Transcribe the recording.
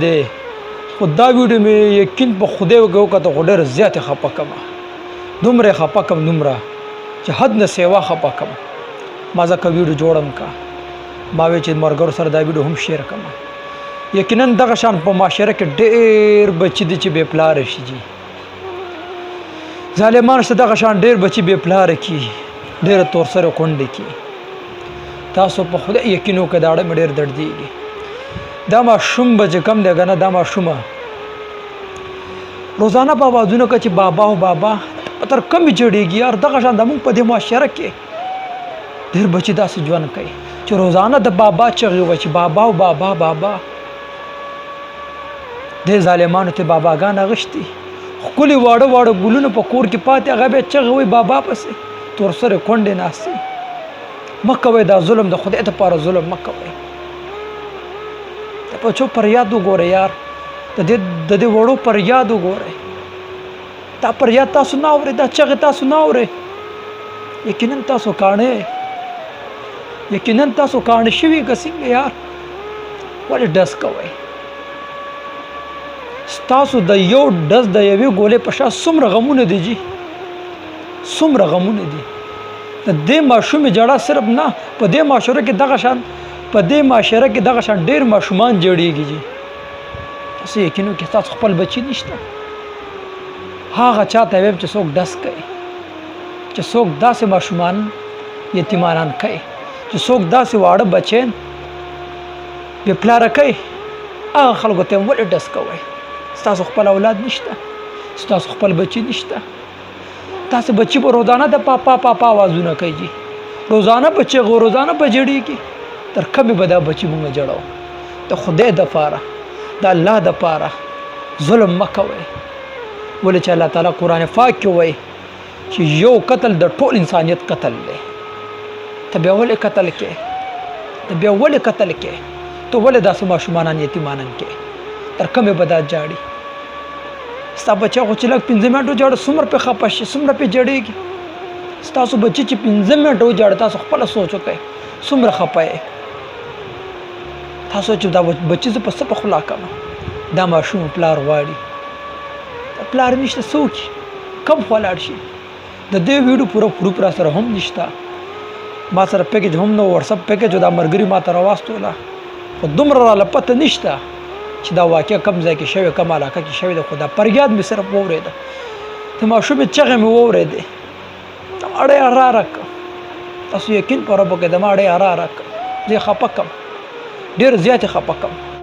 دے خدا ویډیو مې یقین په خدای وکړه خو ډېر زیات خپه کما دومره خپه کم نمره چې حد نه سیوا خپه کم ما ځکه ویډیو جوړم کا ما وی چې مرګر سره دا ویډیو هم شیر کما یقینا دغه شان په معاشره کې ډېر بچی دي چې بے پلار شي جی ظالمان څه دغه شان ډېر بچی بے پلار کی ډېر تور سره کونډه کی تاسو په خدای یقین وکړه دا ډېر درد دیږي دا ما شوم بچ کم دی کنه دا ما شومه روزانه په आवाजونه کې چې بابا او بابا تر کم جوړیږي یار دغه شان د موږ په دې معاشره کې ډېر بچی داسې ژوند کوي چې روزانه د بابا چغې وای چې بابا او بابا بابا دې ظالمانو ته باباګان غشتي خولي واړه واړه ګلونه په کور کې پاتې هغه به چغې وای بابا پسې تور سره کونډې ناسي مکه وای دا ظلم د خدای ته پاره ظلم مکه وای په چو پر یاد وګوره یار د دې وړو پر یاد وګوره دا پر یاد تاسو نه اورئ دا چغې تاسو نه اورئ یقینا تاسو کاڼه شوي که څنګه یار ولې ډز کوئ ستاسو د یو ډز د یوې ګولې په شا څومره غمونه دي جي څومره غمونه دي د دې ماشومې جړه صرف نه په دې معاشره کې دغه شان ډېر ماشومان جوړیږي جي تاسو یقینو کې تاسو خپل بچی نشته هغه چاته ویم چې څوک ډس کوي چې څوک داسې ماشومان یتیمانان کوي چې څوک داسې واړه بچین بې پلاره کوي هغه خلکو ته ولې ډس کوئ ستاسو خپل اولاد نشته ستاسو خپل بچی نشته تاسو بچی په روزانه د پاپا आवाजونه کوي جي روزانه بچي روزانه بجړیږي تر کمه به دا بچی مونږ جوړو د خدای د پاره د الله د پاره ظلم مکوئ ولې چې الله تعالی قران پاک کې وایي چې یو قتل د ټول انسانیت قتل دی ته بیا ولې قتل کې ته ولې داسې ماشومان یتیمانان کې تر کمه به دا جاړي ستا بچا خو چې لږ 15 منټو جوړ څومره په خپه شي څومره په جړېږي ستاسو بچی چې 15 منټو جوړ تاسو خپل سوچ وکړئ څومره خپه تاسو چې دا بچی څه په خلا کما دا ماشوم پلار غواړي پلار نشته څوک کم ولاړ شي د دې ویډیو پورا سره هم نشته ما سره پیکیج هم نو واتساپ پیکیج دا مرګري ما ته راوستوله خو دومره را لپته نشته چې دا واقع کم ځای کې شوی کم علاقه کې شوی د خدا پریاد می صرف وورید ته ماشوم چغه می وورید ته اړه را راک تاسو یقین پر وګه د ما اړه را راک زه خپکم ډیر زیات خپکم